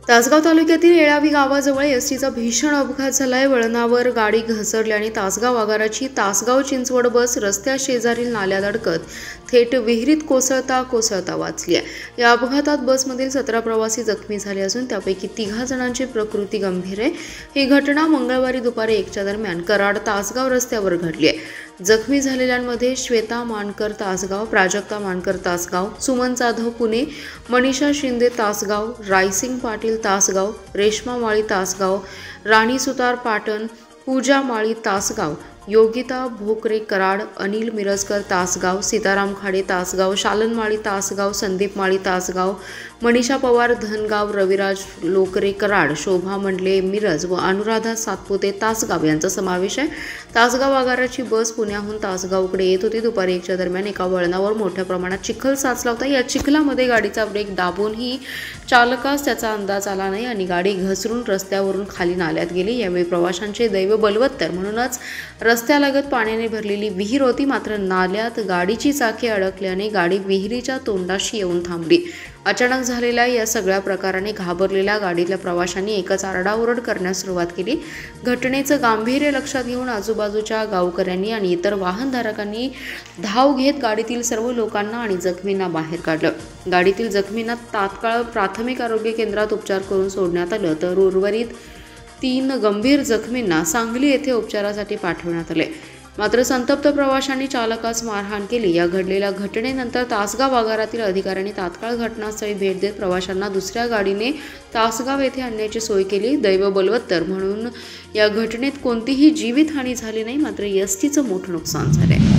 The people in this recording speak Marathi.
तासगाव तालुक्यातील येळावी गावाजवळ एसटीचा भीषण अपघात झालाय। वळणावर गाडी घसरल्याने तासगाव आगाराची तासगाव चिंचवड बस रस्त्या शेजारील नाल्यात अडकत थेट विहिरीत कोसळता वाचली आहे। या अपघातात बसमधील 17 प्रवासी जखमी झाले असून त्यापैकी 3 जणांची प्रकृती गंभीर आहे। ही घटना मंगळवारी दुपारी 1च्या दरम्यान कराड तासगाव रस्त्यावर घडली आहे। जखमी झालेल्यांमध्ये श्वेता मानकर तासगाव, प्राजक्ता मानकर तासगाव, सुमन जाधव पुणे, मनीषा शिंदे तासगाव, रायसिंग पाटील तासगाव, रेश्मा माळी तासगाव, राणी सुतार पाटण, पूजा माळी तासगाव, योगिता भोकरे कराड, अनिल मिरजकर तासगाव, सीताराम खाडे तासगाव, शालन माळी तासगाव, संदीप माळी तासगाव, मनीषा पवार धनगाव, रविराज लोकरे कराड, शोभा मंडले मिरज व अनुराधा सातपुते तासगाव यांचा समावेश आहे। तासगाव आगाराची बस पुण्याहून तासगावकडे येत होती। दुपारी 1च्या दरम्यान एका वळणावर मोठ्या प्रमाणात चिखल साचला होता। या चिखलामध्ये गाडीचा ब्रेक दाबूनही चालकास त्याचा अंदाज आला नाही आणि गाडी घसरून रस्त्यावरून खाली नाल्यात गेली। यावेळी प्रवाशांचे दैव बलवत्तर, म्हणूनच रस्त्यालगत पाण्याने भरलेली विहीर होती, मात्र नाल्यात गाडीची चाके अडकल्याने गाडी विहिरीच्या तोंडाशी येऊन थांबली। अचानक झालेल्या या सगळ्या प्रकाराने घाबरलेल्या गाडीतल्या प्रवाशांनी एकच आरडाओरड करण्यास सुरुवात केली। घटनेचं गांभीर्य लक्षात घेऊन आजूबाजूच्या गावकऱ्यांनी आणि इतर वाहनधारकांनी धाव घेत गाडीतील सर्व लोकांना आणि जखमींना बाहेर काढलं। गाडीतील जखमींना तात्काळ प्राथमिक आरोग्य केंद्रात उपचार करून सोडण्यात आलं, तर उर्वरित 3 गंभीर जखमींना सांगली येथे उपचारासाठी पाठवण्यात आले। मात्र संतप्त प्रवाशांनी चालकास मारहाण केली। या घडलेल्या घटनेनंतर तासगाव आगारातील अधिकाऱ्यांनी तात्काळ घटनास्थळी भेट देत प्रवाशांना दुसऱ्या गाडीने तासगाव येथे आणण्याची सोय केली। दैव बलवत्तर म्हणून या घटनेत कोणतीही जीवितहानी झाली नाही, मात्र एसटीचं मोठं नुकसान झालंय।